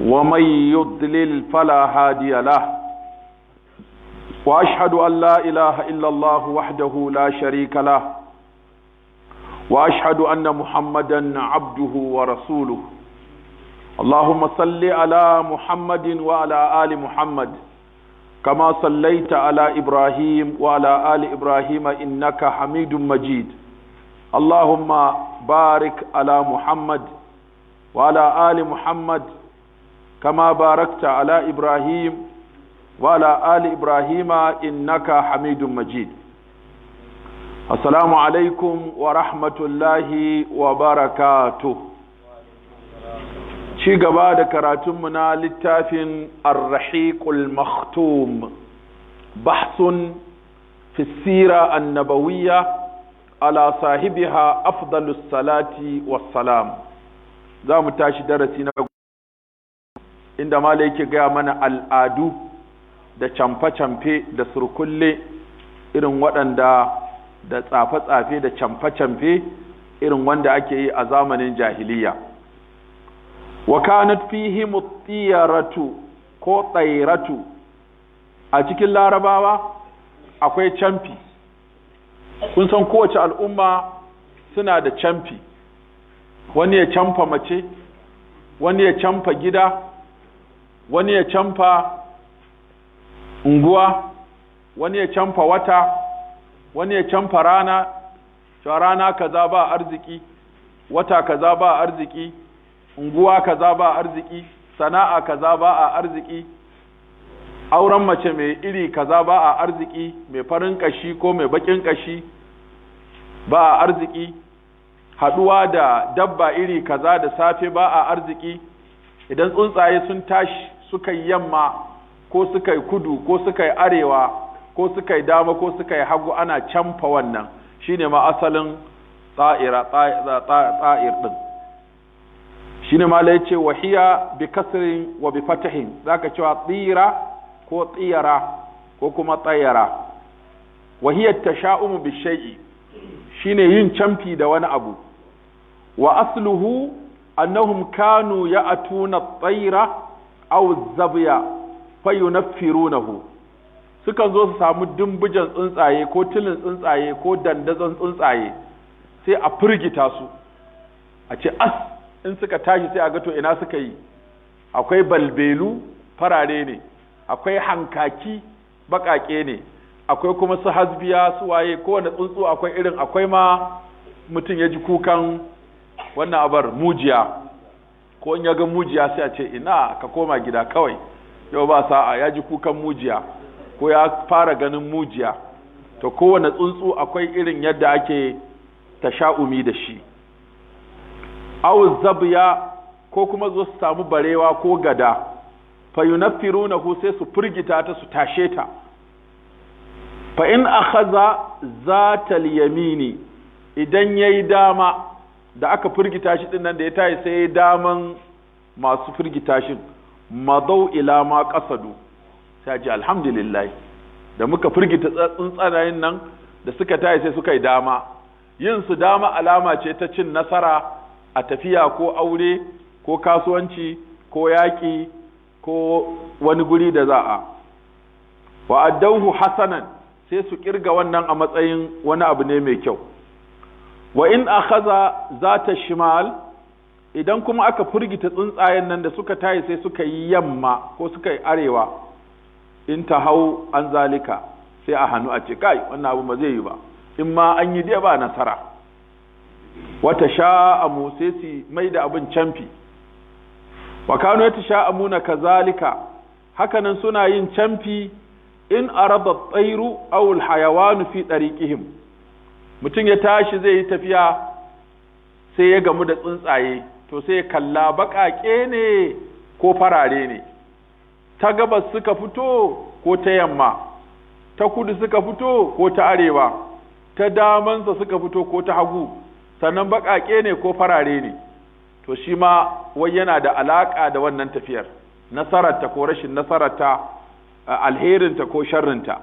ومن يضلل فلا هادي له وأشهد أن لا إله إلا الله وحده لا شريك له وأشهد أن محمدا عبده ورسوله اللهم صل على محمد وعلى آل محمد كما صليت على إبراهيم وعلى آل إبراهيم إنك حميد مجيد اللهم بارك على محمد وعلى آل محمد كما باركت على إبراهيم وعلى آل إبراهيم إنك حميد مجيد السلام عليكم ورحمة الله وبركاته شي gaba da karatunmu na littafin Ar-Rahiqul Makhtum bahsun fi sira annabawiyya ala sahibiha afdalus salati wassalam. Za mu tashi darasi na inda malai yake gaya mana al'adu da camfe-camfe da surkulle irin waɗanda da tsafe-tsafe da camfe-camfe irin wanda ake yi a zamanin jahiliya. Wa kanat fihi mutiyaratu ko tsairatu, a cikin larabawa akwai camfi. Kun san kowace al'umma suna da camfi, wani ya camfa mace, wani ya camfa gida, wani ya camfa unguwa, wani ya camfa wata, wani ya camfa rana, cewa rana kaza ba arziki, wata kaza ba arziki, unguwa kaza ba arziki, sana'a kaza ba a arziki, auren mace mai iri kaza ba a arziki, mai farin kashi ko mai bakin kashi ba a arziki, haduwa da dabba iri kaza da safe ba a arziki. Idan tsuntsaye sun tashi suka yi yamma ko suka yi kudu ko suka yi arewa ko suka yi dama ko suka yi hagu ana camfa wannan, shine ma asalin tsa'ir din. Shine ma lai ce wahiya bi kasrin wa bi fatahin, zaka cewa tsira ko tsiyara ko kuma tsayara. Wahiya tasha'umu bi shay'i, shine yin camfi da wani abu. Wa asluhu annahum kanu ya'tuna at-tayra aw zabya fayunaffirunahu, sukan zo su samu dumbujan tsuntsaye ko tilin tsuntsaye ko dandazon tsuntsaye sai a firgita su, a ce as, in suka tashi sai a ga to ina suka yi. Akwai balbelu farare ne, akwai hankaki bakake ne, akwai kuma su hasbiya su waye, kowane tsuntsu akwai irin, akwai ma mutum ya ji kukan wannan abar mujiya, ko in ya ga mujiya sai a ce ina ka koma gida kawai, yau ba sa'a, ya ji kukan mujiya ko ya fara ganin mujiya. To kowane tsuntsu akwai irin yadda ake tasha'umi da shi. Aw zabya, ko kuma zo su samu barewa ko gada, fayunaffirunahu, sai su firgita ta su tashe ta. Fa in akhadha zatal yamini, idan yayi dama da aka firgita shi din nan da ya tayi sai yayi daman masu firgita shi, madau ila ma qasadu, sai ji alhamdulillah da muka firgita tsuntsanayen nan da suka tayi sai suka yi dama. Yin su dama alama ce ta cin nasara a tafiya ko aure ko kasuwanci ko yaƙi ko wani guri da za'a. Wa addauhu hasanan, sai su kirga wannan a matsayin wani abu ne mai kyau. Wa in akhadha zata shimal, idan kuma aka firgita tsuntsayen nan da suka tayi sai suka yi yamma ko suka yi arewa, in ta hau an zalika, sai a hannu a ce kai wannan abu ba zai yi ba, in ma an yi dai ba nasara. Wata sha'amu, sai su mai da abin camfi. Wa kanu yatasha'amuna kazalika, hakanan suna yin camfi in arada at-tayru aw al-hayawan fi tariqihim. Mutum ya tashi zai yi tafiya sai ya gamu da tsuntsaye, to sai ya kalla baƙaƙe ne ko farare ne, ta gabas suka fito ko ta yamma, ta kudu suka fito ko ta arewa, ta damansa suka fito ko ta hagu, sannan baƙaƙe ne ko farare ne. To shi ma wai yana da alaƙa da wannan tafiyar, nasararta ko rashin nasararta, alherinta ko sharrinta,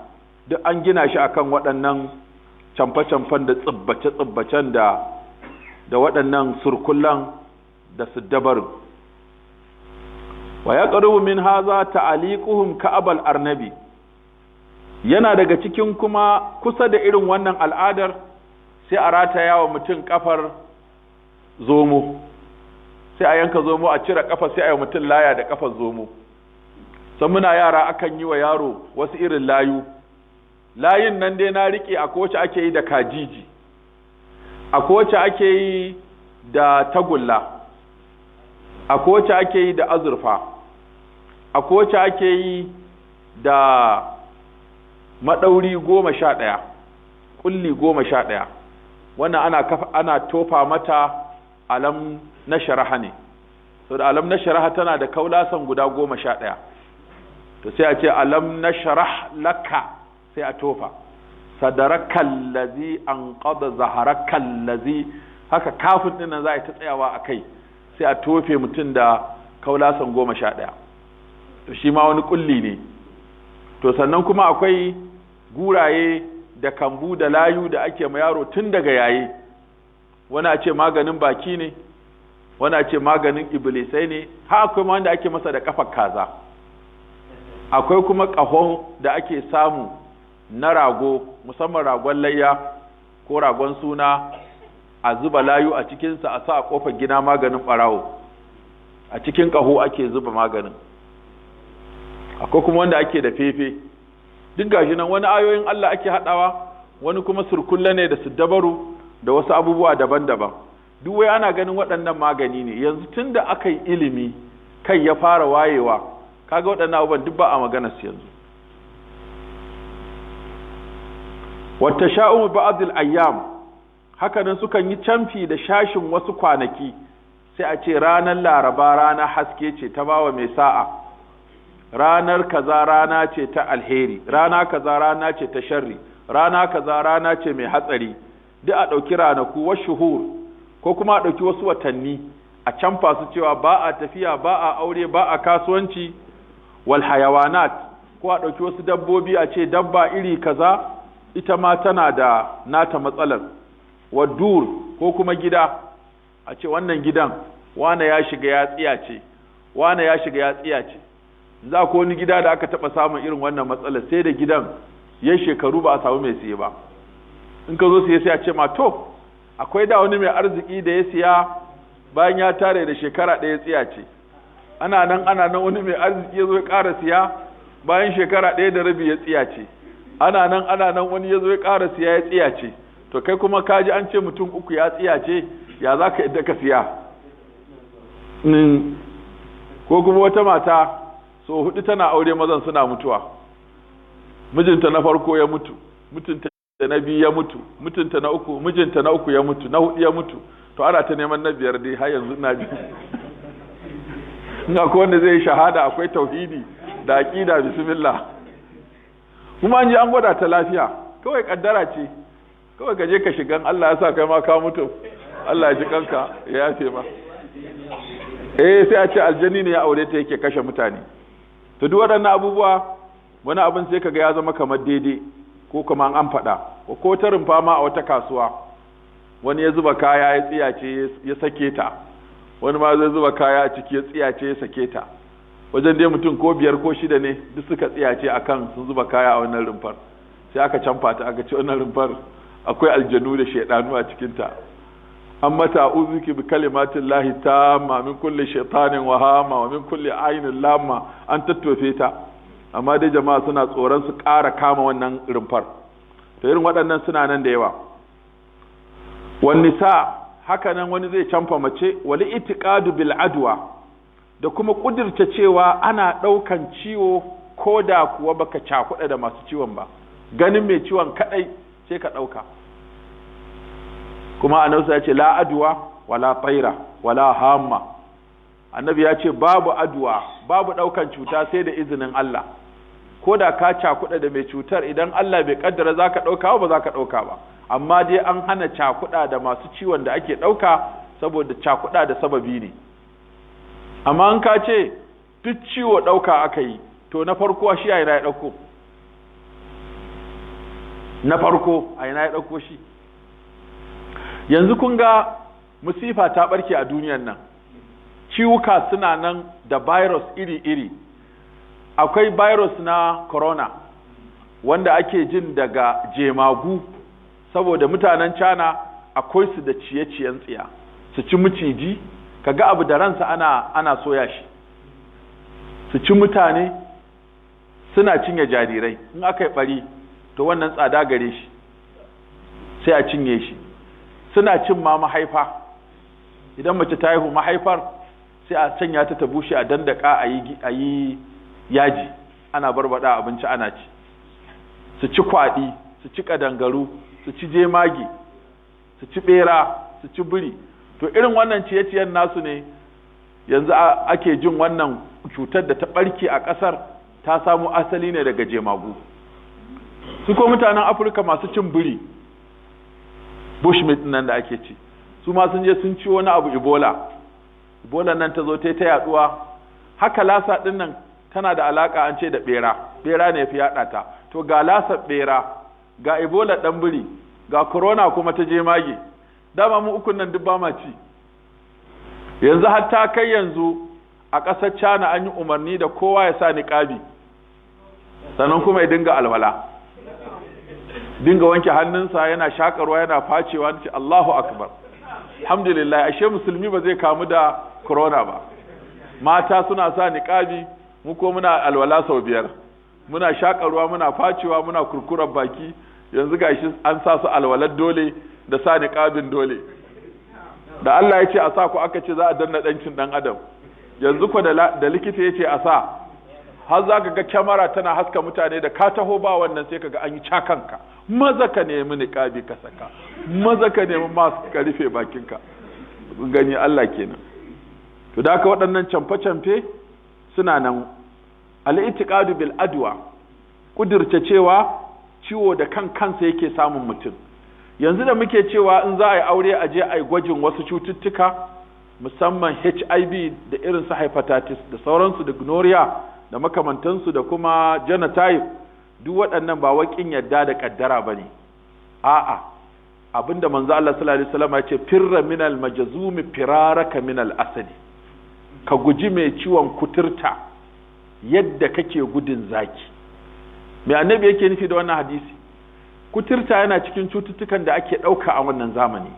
duk an gina shi akan waɗannan camfe-camfen da tsibbace-tsibbacen da waɗannan surkullan da siddabarin. wa yaqrubu min hadha ta'liquhum ka'abal arnabi, yana daga cikin kuma kusa da irin wannan al'adar sai a rataya wa mutum kafar zomo, sai a yanka zomo a cire kafa sai a yi mutum laya da kafar zomo. San muna yara akan yi wa yaro wasu irin layin nan dai na rike a kowace ake yi da kajiji, a kowace ake yi da tagulla, a kowace ake yi da azurfa, a kowace ake yi da maɗauri 11, ƙulli 11. Wannan ana tofa mata alam na sharaha ne, saboda alam na sharaha tana da kaulasan guda 11. To sai a ce alam na sharah laka, sai a tofa sadarakal ladzi anqadha zaharakal ladzi, haka kafin din nan za a ta tsayawa akai, sai a tofe mutum da kaulasan 11. to shi ma wani kulli ne. To sannan kuma akwai guraye da kambu da layu da ake ma yaro tun daga yayi, wani a ce maganin baki ne, wani a ce maganin iblisai ne, har akwai ma wanda ake masa da kafar kaza. Akwai kuma ƙahon da ake samu na rago, musamman ragon layya ko ragon suna, a zuba layu a cikinsa a sa a ƙofar gina maganin ɓarawo, a cikin ƙaho ake zuba maganin. Akwai kuma wanda ake da fefe, duk gashi nan wani ayoyin Allah ake haɗawa, wani kuma surkulle ne da dabaru da wasu abubuwa daban-daban. Duk wai ana ganin waɗannan magani ne. Yanzu tun da aka yi ilimi kai ya fara wayewa, kaga waɗannan abubuwan duk ba a maganar su yanzu. Wata sha'umu ba'dil ayyam, haka nan sukan yi camfi da shashin wasu kwanaki, sai a ce ranar Laraba rana haske ce ta bawa mai sa'a, ranar kaza rana ce ta alheri, rana kaza rana ce ta sharri, rana kaza rana ce mai hatsari. Duk a ɗauki ranaku wa shuhur, ko kuma a ɗauki wasu watanni a camfa su cewa ba a tafiya, ba a aure, ba a kasuwanci. Wal hayawanat, ko a ɗauki wasu dabbobi a ce dabba iri kaza ita ma tana da nata matsalar. Wadur, ko kuma gida a ce wannan gidan wane ya shiga ya tsiyace, wane ya shiga ya tsiyace. Za ko wani gida da aka taɓa samun irin wannan matsalar, sai da gidan ya shekaru ba a samu mai siye ba. In ka zo siye sai a ce ma to akwai da wani mai arziki da ya siya bayan ya tare da shekara ɗaya tsiyace. Ana nan wani mai arziki ya zo ya ƙara siya bayan shekara 1 da rabi ya tsiyace. Ana nan wani ya zo ya ƙara siya ya tsiyace. To kai kuma ka ji an ce mutum 3 ya tsiyace, ya za ka yadda ka siya? Ko kuma wata mata so 4 tana aure mazan suna mutuwa. Mijinta na farko ya mutu, mijinta na 2 ya mutu, mijinta na 3, mijinta na 3 ya mutu, na 4 ya mutu. To ana ta neman na 5 dai har yanzu ina ji. Ina ko wanda zai shahada akwai tauhidi da aqida bismillah. Kuma an ji an gwada ta lafiya, kawai kaddara ce. Kawai gaje ka shigan Allah ya sa kai ma ka mutu. Allah ya ji kanka ya yafe ma. Sai a ce aljanni ne ya aure ta yake kashe mutane. To duk waɗannan abubuwa wani abin sai kaga ya zama kamar daidai ko kuma an faɗa. Ko ta rumfa ma a wata kasuwa wani ya zuba kaya ya tsiyace ya sake ta, wani ma zai zuba kaya a ciki ya tsiyace ya sake ta. Wajen dai mutum ko 5 ko 6 ne duk suka tsiyace akan sun zuba kaya a wannan rumfar. Sai aka canfa ta aka ce wannan rumfar akwai aljanu da shedanu a cikin ta. Amma ta'uzuki bi kalimatin lahi tamma min kulli shaytanin wahama wa min kulli aynin lamma, an tattofe ta. Amma dai jama'a suna tsoron su ƙara kama wannan rumfar. To irin waɗannan suna nan da yawa. Wan nisa, haka nan wani zai canfa mace, wali itiqadu bil adwa, da kuma kudirce cewa ana ɗaukan ciwo ko da kuwa baka cakuɗa da masu ciwon ba. Ganin mai ciwon kadai sai ka ɗauka. Kuma annabi ya ce la adwa wala tsaira wala hamma. Annabi ya ce babu adwa, babu ɗaukan cuta sai da izinin Allah. Ko da ka cakuɗa da mai cutar, idan Allah bai kaddara zaka ɗauka ba za ka ɗauka ba. Amma dai an hana cakuɗa da masu ciwon da ake ɗauka saboda cakuɗa da sababi ne. Amma an ka ce duk ciwo ɗauka aka yi, to na farko shi a ina ya ɗauko? Na farko a ina ya ɗauko shi? Yanzu kun ga musifa ta ɓarke a duniyan nan, ciwuka suna nan da virus iri-iri. Akwai virus na corona wanda ake jin daga jemagu, saboda mutanen China akwai su da ciye-ciyen tsiya, su ci miciji, kaga abu da ransa ana soya shi, su ci mutane, suna cinye jarirai. In aka yi bari to wannan tsada gare shi, sai a cinye shi. Suna cin ma mahaifa, idan mace ta haihu mahaifar sai a sanya ta bushe a dandaka a yi yaji, ana barbada abinci ana ci. Su ci kwaɗi, su ci ƙadangaru, su ci jemage, su ci ɓera, su ci biri. To irin wannan ciye-ciyen nasu ne yanzu ake jin wannan cutar da ta ɓarke a ƙasar ta samu asali ne daga jemagu. Su ko mutanen Afirka masu cin biri, bushmeat nan da ake ci, su ma sun je sun ci wani abu Ebola nan ta zo ta yaduwa. Haka Lassa din nan tana da alaka an ce da bera ne fi yada ta. To ga Lassa bera, ga Ebola dan biri, ga corona kuma ta jemage. Dama mu ukun nan duk ba ma ci. Yanzu hatta kai yanzu a ƙasar China an yi umarni da kowa ya sa niqabi, sannan kuma ya dinga alwala, dinga wanke hannunsa, yana shakarwa, yana facewa. Nace Allahu akbar, alhamdulillah, ashe musulmi ba zai kamu da corona ba. Mata suna sa niqabi, mu ko muna alwala sau 5, muna shakarwa, muna facewa, muna kurkurar baki. Yanzu gashi an sa su alwalar dole da sa niqabin dole. Da Allah ya ce a sa ku, aka ce za a danna ɗancin ɗan adam. Yanzu ko da likita ya ce a sa, har za ka ga kyamara tana haska mutane, da ka taho ba wannan sai ka ga an yi cakanka, maza ka nemi niqabi ka saka, maza ka nemi mask ka rufe bakinka. Gani Allah kenan. To da haka waɗannan camfe-camfe suna nan. Al-i'tiqadu bil adwa, kudirce cewa ciwo da kansa yake samun mutum. Yanzu da muke cewa in za a yi aure a je a yi gwajin wasu cututtuka, musamman HIV da irin su hepatitis da sauransu, da gonorrhea da makamantansu, da kuma genotype, duk waɗannan ba waƙin yadda da ƙaddara ba ne. A'a, abinda manzo Allah sallallahu alaihi wasallam ya ce, firra minal majzumi firaraka minal asadi, ka guji mai ciwon kuturta yadda kake gudun zaki. Me annabi yake nufi da wannan hadisi? Kuturta yana cikin cututtukan da ake ɗauka a wannan zamani.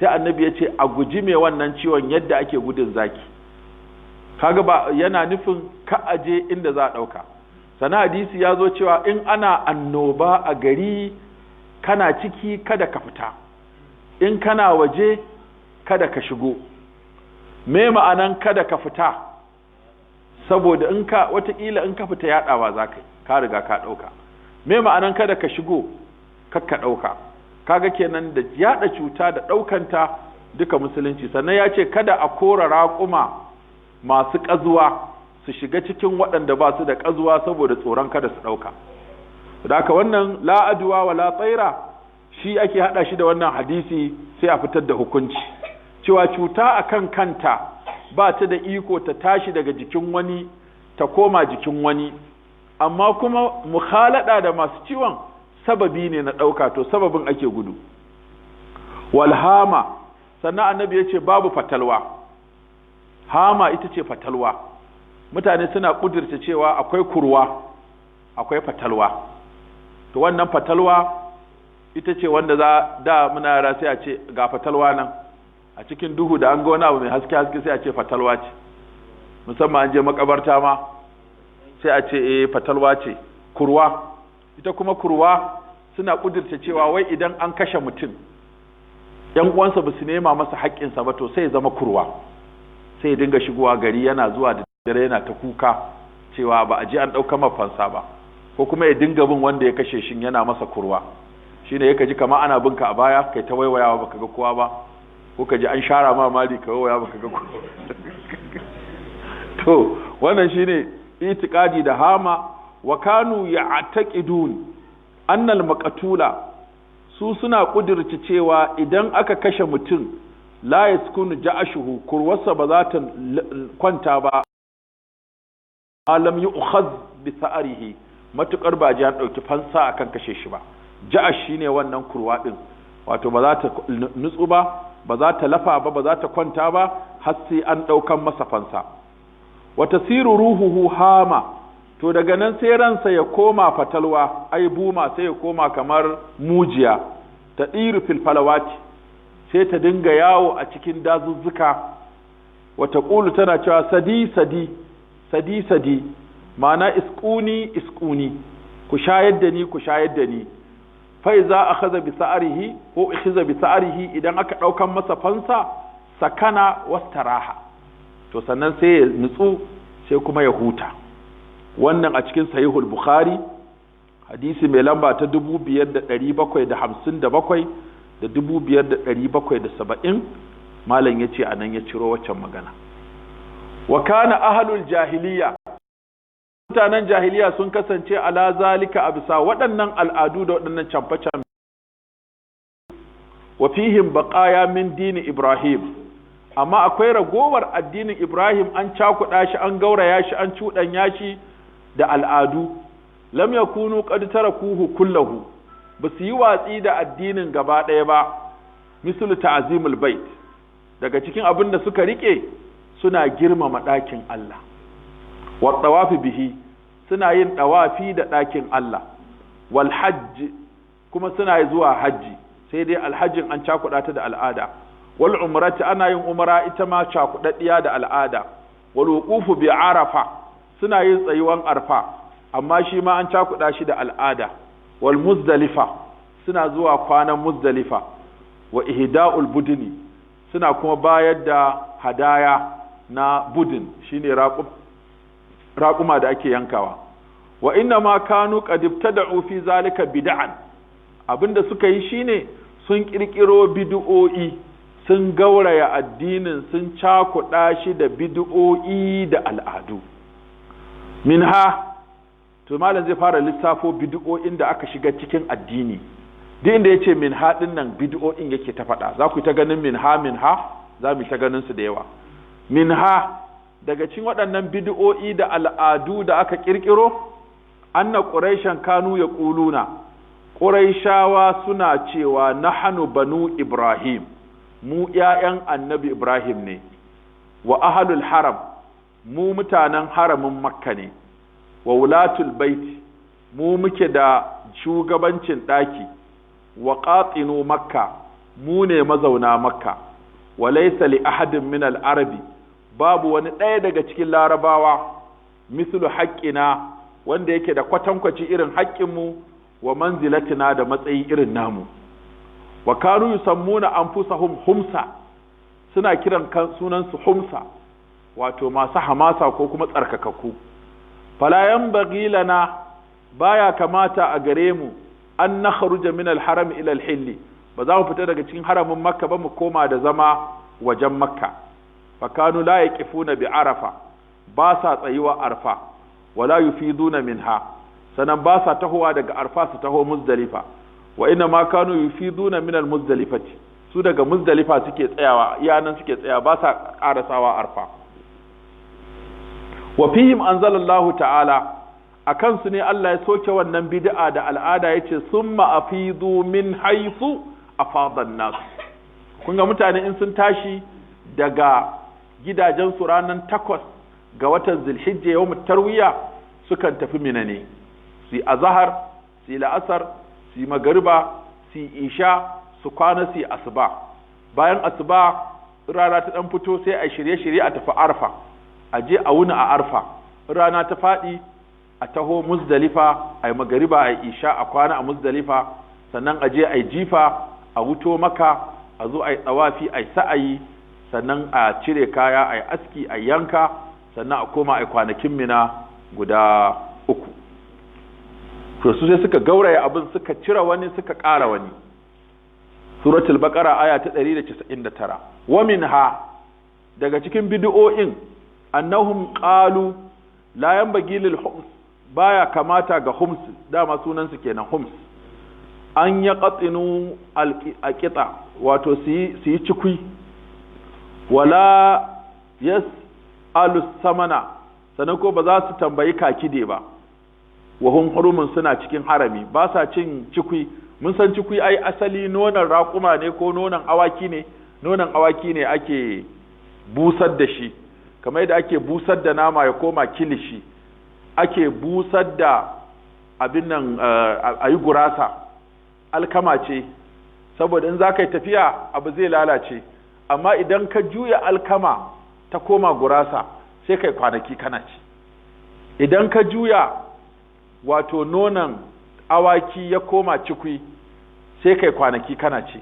Sai annabi ya ce a guji mai wannan ciwon yadda ake gudun zaki. Kaga ba yana nufin ka aje inda za a ɗauka. Sana hadisi ya zo cewa in ana annoba a gari, kana ciki kada ka fita, in kana waje kada ka shigo. Me ma'anan kada ka fita? Saboda wataƙila in ka fita yaɗawa za ka riga ka ɗauka. Me ma'anan kada ka shigo? Kakka ɗauka. Kaga kenan da yaɗa cuta da ɗaukanta duka musulunci. Sannan ya ce kada a kora raƙuma masu ƙazuwa su shiga cikin waɗanda ba su da ƙazuwa saboda tsoron kada su ɗauka. Da haka wannan la adwa wa la tsaira shi ake haɗa shi da wannan hadisi, sai a fitar da hukunci cewa cuta akan kanta ba ta da iko ta tashi daga jikin wani ta koma jikin wani, amma kuma mukhalada da masu ciwon sababi ne na ɗauka, to sababin ake gudu. Walhama, sannan annabi ya ce babu fatalwa. Hama ita ce fatalwa. Mutane suna ƙudurta cewa akwai kurwa, akwai fatalwa. To wannan fatalwa ita ce wanda da muna yara sai a ce ga fatalwa nan, a cikin duhu da an ga wani abu mai haske sai a ce fatalwa ce. Musamman an je makabarta ma sai a ce fatalwa ce. Kurwa, ita kuma kurwa suna ƙudurta cewa wai idan an kashe mutum, ‘yan uwansa ba su nema masa haƙƙinsa ba, to sai ya zama kurwa, sai ya dinga shigowa gari yana zuwa da dare yana ta kuka cewa ba a je an ɗauka mafansa ba, ko kuma ya dinga bin wanda ya kashe shi yana masa kurwa. Shi ne ya ji kama ana binka a baya kai ta waiwayawa baka ga kowa ba, ko ka ji an shara ma mali ka waiwaya baka ga kowa. To wannan shine itiqadi da hama. Wa kanu ya'taqidun annal maqtula, su suna kudirce cewa idan aka kashe mutum la yaskunu ja'ashuhu, kurwarsa ba za ta kwanta ba, alam yu'khadh bi sa'rihi, matukar ba ji an dauki fansa akan kashe shi ba. Ja'ash shine wannan kurwa din, wato ba za ta nutsu ba, ba za ta lafa ba, ba za ta kwanta ba har sai an daukan masa fansa. wa tasiru ruhuhu hama, to daga nan sai ransa ya koma fatalwa, ai buma sai ya koma kamar mujiya, ta ɗiru filfalawati, sai ta dinga yawo a cikin dazuzzuka, wata ƙulu tana cewa sadi sadi, sadi sadi, ma'ana iskuni iskuni, ku shayar da ni, ku shayar da ni. Fai za a kaza bisa arihi ko ishiza bisa arihi, idan aka ɗaukan masa fansa, sakana wastaraha, to sannan sai ya nutsu sai kuma ya huta. Wannan a cikin sahihul Bukhari, hadisi mai lamba ta 5757 da 5770, malam ya ce a nan ya ciro waccan magana. Wa kana ahlul jahiliya, mutanen jahiliya sun kasance ala zalika a bisa waɗannan al'adu da waɗannan camfe-camfe. Wa fihim baqaya min dini Ibrahim, amma akwai ragowar addinin Ibrahim, an cakuɗa shi, an gauraya shi, an cuɗanya shi da al'adu. Lam yakunu qad tarakuhu kullahu, ba su yi watsi da addinin gaba ɗaya ba. Mislu ta'zimul bait, daga cikin abin da suka rike suna girmama ɗakin Allah. Wa tawafi bihi, suna yin tawafi da ɗakin Allah. Wal hajj, kuma suna zuwa hajji, sai dai alhajjin an cakuɗa ta da al'ada. Wal umrati, ana yin umra ita ma cakuɗaɗɗiya da al'ada. Wal wuqufu bi arafa, suna yin tsayuwan arfa, amma shi ma an cakuɗa shi da al'ada. Wal muzdalifa, suna zuwa kwanan muzdalifa. Wa ihda'ul buduni, suna kuma bayar da hadaya na budin, shine raƙuma da ake yankawa. Wa inna ma kanu qad ibtada'u fi zalika bid'an, abinda suka yi shine sun kirkiro bid'o'i, sun gauraya addinin, sun cakuɗa shi da bid'o'i da al'adu. Minha, to malam zai fara lissafo bid'o'in da aka shiga cikin addini. Duk inda yace minha din nan bid'o'in yake ta faɗa. Za ku ta ganin minha, za mu ta ganin su da yawa. Minha, daga cikin waɗannan bid'o'i da al'adu da aka kirkiro, anna quraishan kanu yaquluna, quraishawa suna cewa nahnu banu Ibrahim, mu ƴaƴan annabi Ibrahim ne. Wa ahlul haram, mu mutanen haramin Makka ne. Wa wulatul baiti, mu muke da shugabancin ɗaki. Wa qatinu Makka, mu ne mazauna Makka. Wa laysa li ahadin min al-arabi, babu wani ɗaya daga cikin larabawa, mislu haqqina, wanda yake da kwatankwaci irin haƙƙinmu, wa manzilatina, da matsayi irin namu. Wa kanu yusammuna anfusahum humsa, suna kiran sunansu humsa, wato masu hamasa ko kuma tsarkakakku. Fala yanbaghi lana, baya kamata a gare mu, an nakhruja min al-haram ila al-hill, ba za mu fita daga cikin haramin Makka ba mu koma da zama wajen Makka. Fa kanu la yaqifuna bi Arafa, ba sa tsayuwa Arfa, wala yufiduna minha, sanan ba sa tahowa daga Arfa su taho Muzdalifa. Wa inna ma kanu yufiduna min al-Muzdalifati, su daga Muzdalifa suke tsayawa, iyanan suke tsaya, ba sa karasawa Arfa. Wa fihim anzalallahu ta'ala, akan su ne Allah ya soke wannan bid'a da al'ada, yace summa afidu min haythu afada an-nas. Kun ga mutane in sun tashi daga gidajen su ranan 8 ga watan Zulhijja yawmut tarwiya, sukan tafi Mina ne, su azhar, su la'asar, su magariba, su isha, su kwana, su asuba. Bayan asuba rana ta dan fito sai a shirye-shirye a tafi Arfa, a je a wuni a Arfa. Rana ta faɗi a taho Muzdalifa, a yi magariba, a yi isha, a kwana a Muzdalifa, sannan a je a yi jifa, a wuto Maka, a zo a yi tsawafi, a yi sa'ayi, sannan a cire kaya, a yi aski, a yanka, sannan a koma a yi kwanakin Mina guda 3. To su sai suka gauraya abin, suka cire wani, suka ƙara wani. Suratul Baqara aya ta 199. Wa minha, daga cikin bid'o'in, annahum qalu la yanbaghi lil hums, baya kamata ga hums, dama sunan su kenan hums, an yaqtinu alqita, wato su yi cikui, wala yas'alu samana, sanan ko ba za su tambayi kakide ba. Wa hum hurumun, suna cikin harami, ba sa cin cikui. Mun san cikui ai asali nonon raƙuma ne ko nonon awaki ne, nonon awaki ne ake busar da shi, kamar yadda ake busar da nama ya koma kilishi, ake busar da abin nan a yi gurasa, alkama ce, saboda in za ka yi tafiya abu zai lalace, amma idan ka juya alkama ta koma gurasa sai kai kwanaki kana ci. Idan ka juya wato nonon awaki ya koma cikwi sai kai kwanaki kana ci.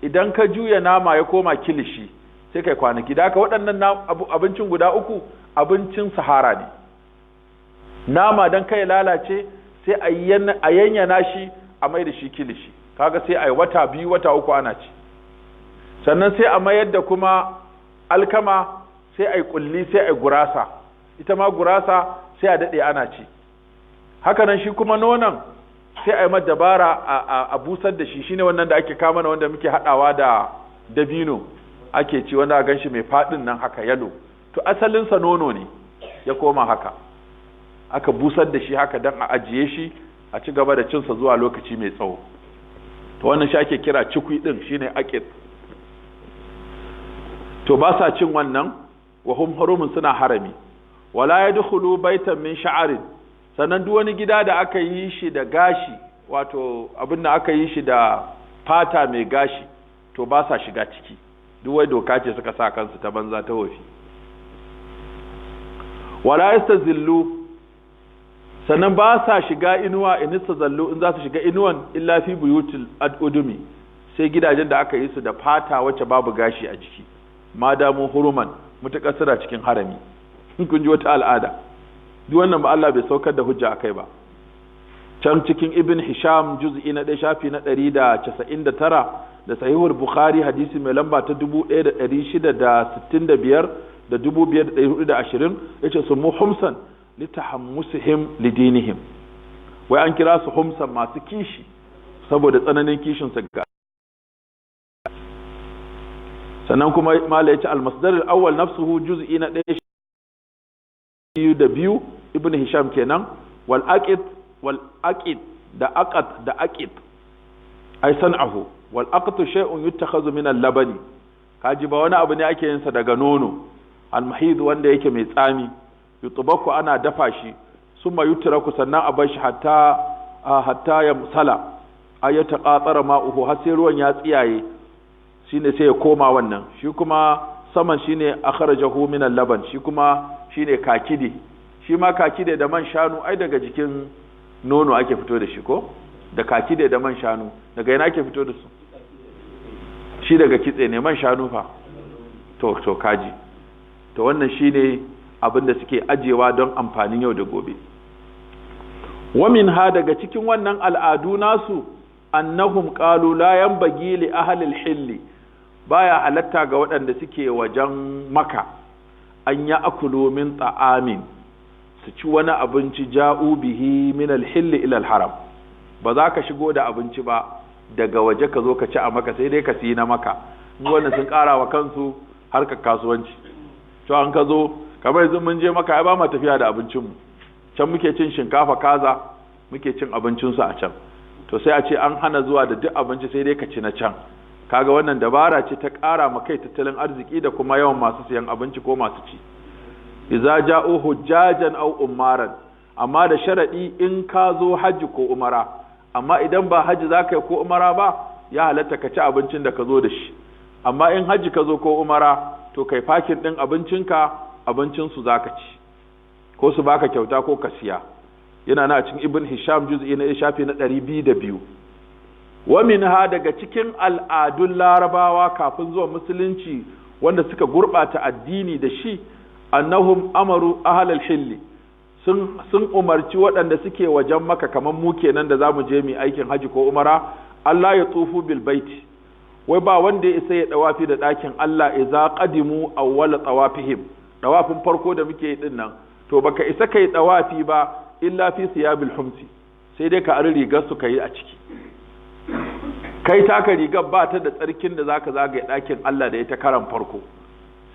Idan ka juya nama ya koma kilishi sai kai kwanaki. Da haka waɗannan abincin guda uku abincin sahara ne. Nama don kai lalace sai a yanyana shi a mai da shi kilishi, kaga sai a yi wata 2 wata 3 ana ci. Sannan sai a mayar da kuma alkama sai a yi kulli sai a yi gurasa, ita ma gurasa sai a daɗe ana ci. Hakanan shi kuma nonon sai a yi dabara a busar da shi, shine wannan da ake kama na wanda muke haɗawa da dabino ake ci, wanda a gan shi mai faɗin nan haka yalo, to asalinsa nono ne ya koma haka, aka busar da shi haka don a ajiye shi a ci gaba da cinsa zuwa lokaci mai tsawo. To wannan shi ake kira cikwi ɗin, shine aqid. To ba sa cin wannan, wa hum hurumun, suna harami. Wala yadkhulu baitan min sha'arin, sannan duk wani gida da aka yi shi da gashi, wato abin da aka yi shi da fata mai gashi, to ba sa shiga ciki. Duk wai doka ce suka sa kansu ta banza ta wofi. Wala yastazillu, sannan ba sa shiga inuwa in istazallu, in za su shiga inuwan illa fi buyutil udumi, sai gidajen da aka yi su da fata wacce babu gashi a jiki, madamu huruman, mutakar suna cikin harami. Kun ji wata al'ada, duk wannan ba Allah bai saukar da hujja akai ba. Can cikin Ibn Hisham juz'i na 1 shafi na 199 da Sahihul Bukhari hadisi mai lamba ta 1665 da 5420 yace su humsan litahammusihim lidinihim, wai an kira su humsan masu kishi saboda tsananin kishin su ga. Sannan kuma mala yace al-masdar al-awwal nafsuhu juz'i na 1 da 2 Ibn Hisham kenan, wal aqid da aqat da aqid ay san'ahu, wal aqtu shay'un yuttakhadhu min al-labani, kaji ba wani abu ne ake yin sa daga nono, al-mahid wanda yake mai tsami, yutbaku ana dafa shi, summa yutraku sannan a bar shi hatta ya musala, ayata qatara ma'uhu, har sai ruwan ya tsiyaye, shine sai ya koma wannan. Shi kuma saman shine akhrajahu min al-laban, shi kuma shine kakide. Shi ma kakide da man shanu ai daga jikin nono ake fito da shi ko? Da kakide da man shanu daga yana ake fito da su? Shi daga kitse ne, man shanu fa? To kaji. To wannan shine abin da suke ajewa don amfanin yau da gobe. Wa minha, daga cikin wannan al'adu nasu, annahum qalu la yanbaghi li ahli al-hill, baya halatta ga waɗanda suke wajen Maka, an ya akulu min ta'amin, su ci wani abinci ja'u bihi min al-hill ila al-haram. Ba za ka shigo da abinci ba daga waje ka zo ka ci a Maka, sai dai ka siyi na Maka. Wannan sun ƙara wa kansu harkar kasuwanci. To an ka zo kamar yanzu mun je Maka ai ba mu tafiya da abincinmu, can muke cin shinkafa kaza, muke cin abincinsu a can. To sai a ce an hana zuwa da duk abinci, sai dai ka ci na can. Kaga wannan dabara ce ta ƙara ma kai tattalin arziki da kuma yawan masu siyan abinci ko masu ci. Iza ja'u hujjajan aw umaran, amma da sharadi in ka zo haji ko umara. Amma idan ba haji zaka yi ko umara ba, ya halatta ka ci abincin da ka zo da shi. Amma in haji ka zo ko umara, to kai fakin din abincinka, abincin su zaka ci, ko su baka kyauta ko ka siya. Yana na cikin Ibn Hisham juz'i na shafi na 202. Wa minha, daga cikin al'adun Larabawa kafin zuwa musulunci wanda suka gurbata addini da shi, annahum amaru ahlal hill, sun umarci waɗanda suke wajen Maka kamar mu kenan da zamu je mu aikin haji ko umara, Allah ya tufu bil baiti, wai ba wanda ya isa ya dawafi da ɗakin Allah idza qadimu awwal tawafihim, dawafin farko da muke yi din nan, to baka isa kai dawafi ba illa fi siyabil humsi, sai dai ka ari rigar su kai a ciki. Kai taka rigar ba ta da tsarkin da zaka zagaye ɗakin Allah da ita karan farko,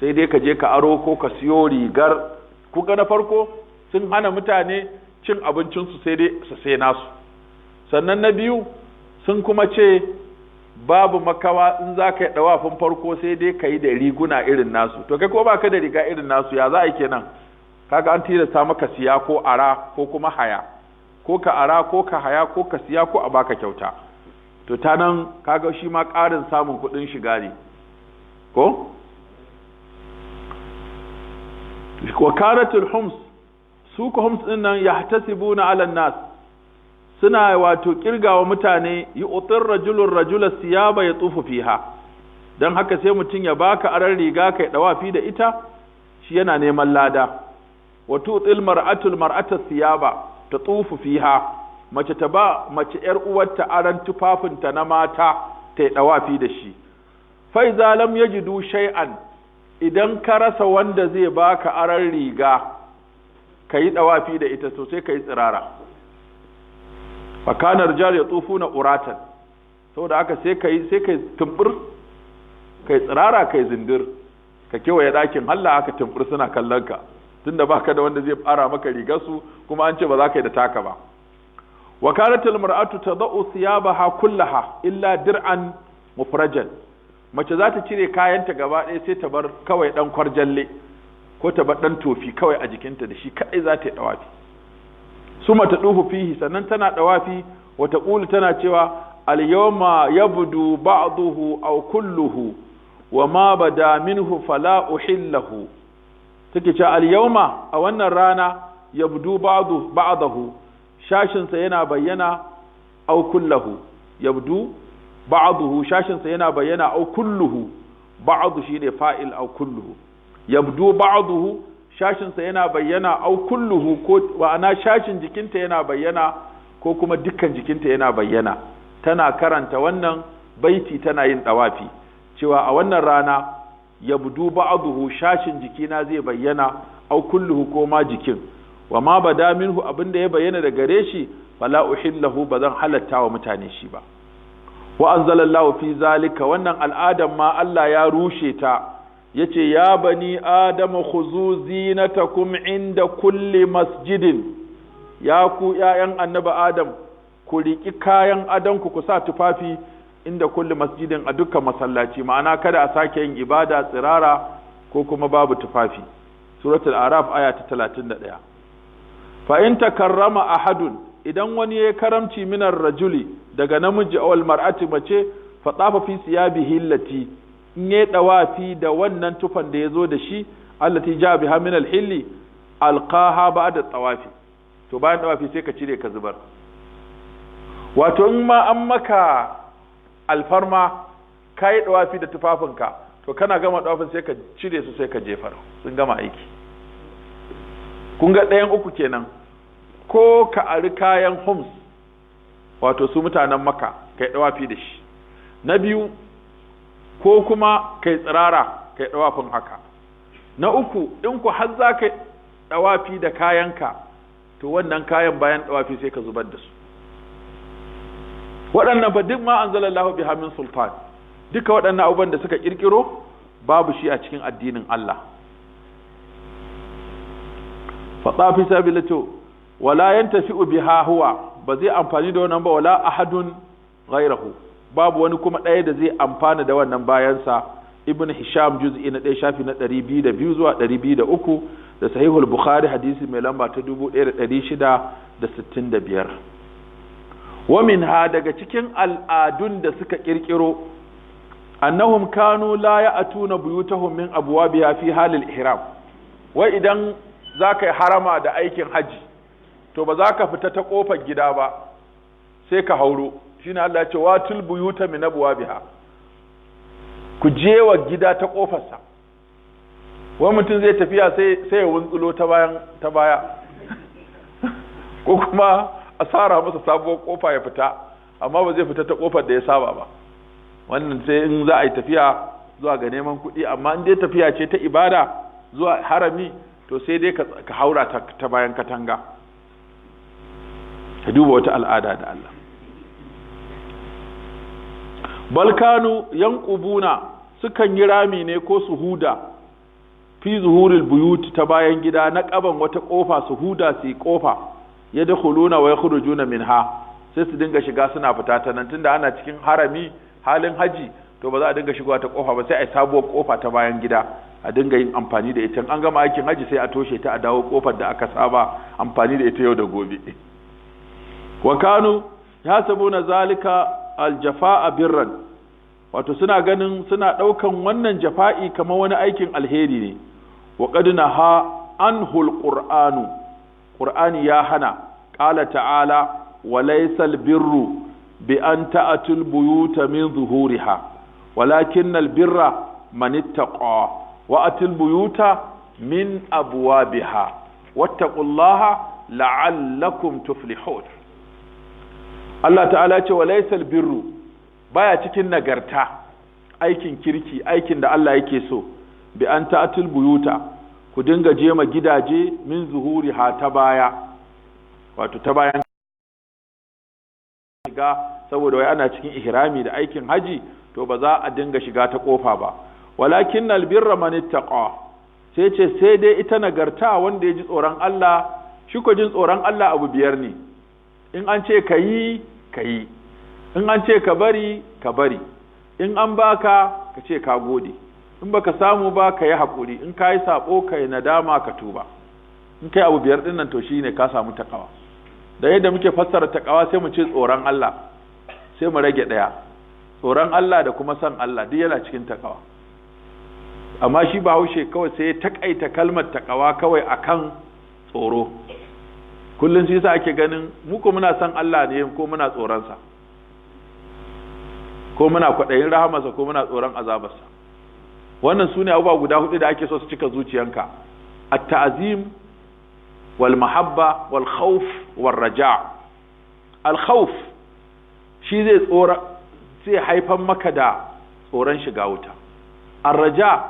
sai dai ka je ka aro ko ka siyo rigar. Kuga na farko sun hana mutane cin abincinsu sai dai su sai nasu. Sannan na biyu sun kuma ce babu makawa in za ka yi ɗawafin farko sai dai ka yi da riguna irin nasu, to kai ko ba ka da riga irin nasu ya za a yi kenan? Kaga an tilasta maka siya ko ara ko kuma haya, ko ka ara ko ka haya ko ka siya ko a baka kyauta. To ta nan kaga shi ma ƙarin samun kuɗin shiga ne ko? Wakaratul hums, su ko hums ɗin nan yahtasibuna ala nas, suna wato kirgawa mutane yi utir rajulun rajula siyaba ya tsufu fiha, don haka sai mutum ya baka aran riga kai dawafi da ita, shi yana neman lada. Wa tutil mar'atul mar'ata siyaba ta tsufu fiha, mace ta ba mace yar uwarta aran tufafinta na mata ta dawafi da shi. Fa iza lam yajidu shay'an, idan ka rasa wanda zai baka aran riga kai dawafi da ita to sai kai tsirara. Fakana rijal yatufuna uratan, saboda haka sai kai tumbur, kai tsirara kai zindir, ka kewaye dakin Allah aka tumbur suna kallon ka, tunda baka da wanda zai fara maka rigar su, kuma an ce ba za ka yi da taka ba. Wa kanatul mar'atu tadau thiyabaha kullaha illa dir'an mufrajan, mace za ta cire kayanta gaba ɗaya sai ta bar kawai dan kwarjalle ko ta bar dan tofi kawai a jikinta, da shi kadai za ta yi dawafi. Suma ta duhu fihi, sannan tana dawafi, wata qulu tana cewa al yawma yabdu ba'dahu aw kulluhu wa ma bada minhu fala uhillahu. Take cewa al yawma, a wannan rana, yabdu ba'dahu, shashin sa yana bayyana, aw kulluhu, yabdu ba'dahu, shashin sa yana bayyana, aw kulluhu, ba'd shine fa'il, aw kulluhu, yabdu ba'dahu, shashinsa yana bayyana, au kulluhu, ko wa'ana shashin jikinta yana bayyana ko kuma dukkan jikinta yana bayyana. Tana karanta wannan baiti tana yin dawafi cewa a wannan rana yabdu ba'dahu, shashin jikina zai bayyana, au kulluhu, ko ma jikin, wa ma bada minhu, abinda ya bayyana da gare shi, fala uhillahu, bazan halatta wa mutane shi ba. Wa anzalallahu fi zalika, wannan al'adan ma Allah ya rushe ta, yace ya bani adama khuzu zinatakum inda kulli masjidin, ya ku ƴaƴan annabi adam ku riki kayan adanku ku sa tufafi inda kulli masjidin, a dukkan masallaci, ma'ana kada a sake yin ibada tsirara ko kuma babu tufafi. Suratul Araf aya ta 31. Fa in takarrama ahadun, idan wani ya karamci minar rajuli daga namiji awal mar'ati mace, fa tafa fi siyabihi allati, in ya dawafi da wannan tufan da ya zo da shi, allati ja biha min al-hilli, alqaha ba'da tawafi, to bayan dawafi sai ka cire ka zubar. Wato in ma an maka alfarma kai dawafi da tufafinka, to kana gama dawafin sai ka cire su sai ka jefar, sun gama aiki. Kun ga ɗayan uku kenan, ko ka ari kayan hums, wato su mutanen Makka, kai dawafi da shi. Na biyu, ko kuma kai tsirara kai dawafin haka. Na uku, in ku har za ka dawafi da kayanka, to wannan kayan bayan dawafi sai ka zubar da su. Waɗannan fa duk ma anzalallahu biha min sultan, duka waɗannan abubuwan da suka kirkiro babu shi a cikin addinin Allah. Fa tafi sabilatu wala yantafi'u biha huwa, ba zai amfani da wannan ba, wala ahadun ghayrahu, babu wani kuma ɗaya da zai amfana da wannan bayansa. Ibn Hisham juz'i na 1 shafi na 202 zuwa 203, da Sahihul Bukhari hadisi mai lamba ta 1665. Wa minha, daga cikin al'adun da suka kirkiro, annahum kanu la ya'tuna buyutahum min abwabiha fi halil ihram. Wai idan zaka yi harama da aikin haji, to ba za ka fita ta kofar gida ba, sai ka hauro. Shine Allah ya ce watul buyuta min abwabiha, ku je wa gida ta kofarsa. Wani mutum zai tafiya sai ya wuntsulo ta baya ko kuma a tsara masa sabuwar kofa ya fita, amma ba zai fita ta kofar da ya saba ba. Wannan sai in za a yi tafiya zuwa ga neman kuɗi, amma in dai tafiya ce ta ibada zuwa harami, to sai dai ka haura ta bayan katanga. Ka duba wata al'ada da Allah. Balkanu yanqubuna, sukan yi rami ne ko su huda fi zuhuril buyut, ta bayan gida, na kaban wata kofa su huda su yi kofa, yadkhuluna wa yakhrujuna minha, sai su dinga shiga suna fita ta nan, tunda ana cikin harami halin haji to ba za a dinga shigowa ta kofa ba, sai a yi sabuwar kofa ta bayan gida a dinga yin amfani da ita. An gama aikin haji sai a toshe ta, a dawo kofar da aka saba amfani da ita yau da gobe. wa kanu yasabuna zalika aljafa'a birran, wato suna ganin suna daukan wannan jafa'i kamar wani aikin alheri ne. wa qad naha anhul qur'anu, qur'ani ya hana. qala ta'ala wa laysal birru bi an ta'atul buyuta min zuhuriha walakinnal birra man ittaqa wa atil buyuta min abwabiha wattaqullaha la'allakum tuflihun. Allah ta'ala ce wa laysal birru, baya cikin nagarta, aikin kirki, aikin da Allah yake so, bi an ta'atul buyuta, ku dinga jema gidaje min zuhuriha ta baya, wato ta bayan shiga, saboda wai ana cikin ihrami da aikin haji to ba za a dinga shiga ta kofa ba. walakinnal birra man ittaqa, sai ce sai dai ita nagarta wanda ya ji tsoron Allah. Shi ko jin tsoron Allah abu biyar ne, in an ce ka yi, in an ce ka bari, in an baka ka ce ka gode, in baka samu ba ka yi haƙuri, in ka yi saɓo ka yi nadama ka tuba. In kai abu biyar ɗin nan to shi ne ka samu taƙawa. Da yadda muke fassara taƙawa sai mu ce tsoron Allah, sai mu rage ɗaya, tsoron Allah da kuma san Allah duk yana cikin taƙawa. Amma shi Bahaushe kawai sai ya taƙaita kalmar taƙawa kawai akan tsoro. Kullum shi yasa ake ganin mu ko muna san Allah ne ko muna tsoronsa, ko muna kwaɗayin rahamarsa ko muna tsoron azabarsa. Wannan su ne abubuwa guda hudu da ake so su cika zuciyanka: at-ta'zim wal mahabba wal khawf wal raja. Al khawf shi zai haifan maka da tsoron shiga wuta. Ar raja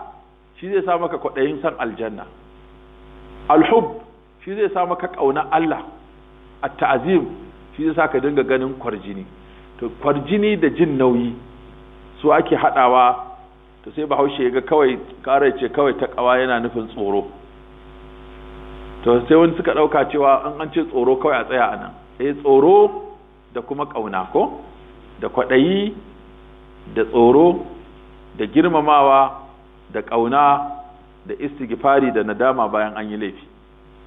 shi zai sa maka kwaɗayin san aljanna. Al hub shi zai sa maka ƙauna Allah. At-ta'zim shi zai sa ka dinga ganin kwarjini. To kwarjini da jin nauyi su ake haɗawa. To sai Bahaushe ya ga kawai ƙara ce kawai ta ƙawa yana nufin tsoro. To sai wani suka ɗauka cewa an ce tsoro kawai a tsaya a nan. Tsoro da kuma ƙauna ko? Da kwaɗayi, da tsoro, da girmamawa, da ƙauna, da istighfari, da nadama bayan an yi laifi.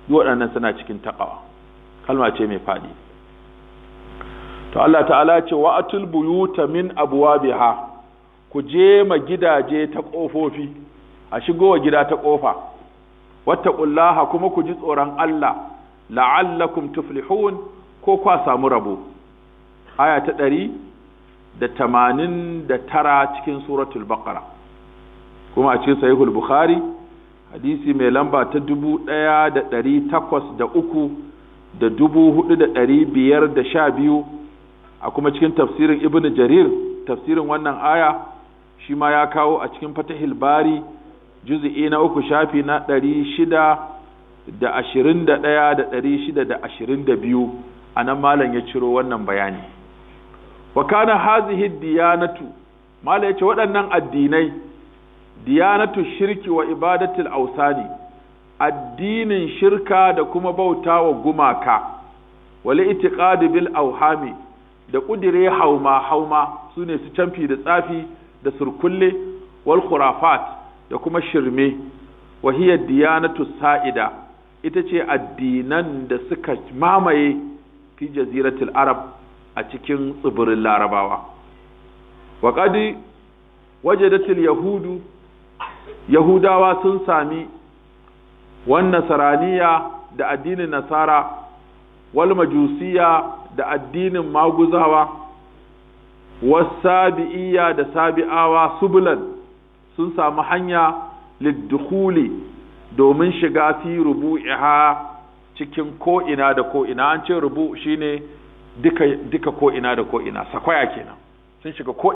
Duk waɗannan suna cikin taƙawa. Kalma ce mai faɗi. To Allah ta'ala ce wa atul buyuta min abwabiha, ku je ma gidaje ta ƙofofi, a shigo wa gida ta ƙofa. Wattaqullaha, kuma ku ji tsoron Allah, la'allakum tuflihun, ko kwa samu rabo. Aya ta 189 cikin suratul Baqara. Kuma a cikin Sahihul Bukhari hadisi mai lamba ta 1803 da 4512, a kuma cikin tafsirin Ibn Jarir, tafsirin wannan aya shi ma ya kawo a cikin Fatahil Bari juz'i na 3 shafi na 621 da 622. anan malam ya ciro wannan bayani. Wa kana hazihi diyanatu, malam yace waɗannan addinai, diyanatu shirki wa ibadatul ausani, addinin shirka da kuma bautawa gumaka, wal itiqad bil auhami, da kudire hauma sune su camfi da tsafi da surkulle, wal khurafat, da kuma shirme. wa hiya diyanatu sa'ida, ita ce addinan da suka mamaye fi jaziratul arab, a cikin tsibirin larabawa. wa qad wajadatul yahudu, yahudawa sun sami wannan saraniya da addinin nasara, wal majusiya da addinin maguzawa, wasabi'iyya da sabi'awa, subulan sun samu hanya liddukhuli domin shiga fi rubu'iha, cikin ko'ina da ko'ina. An ce rubu shine duka ko'ina da ko'ina, sakwaya kenan, sun shiga ko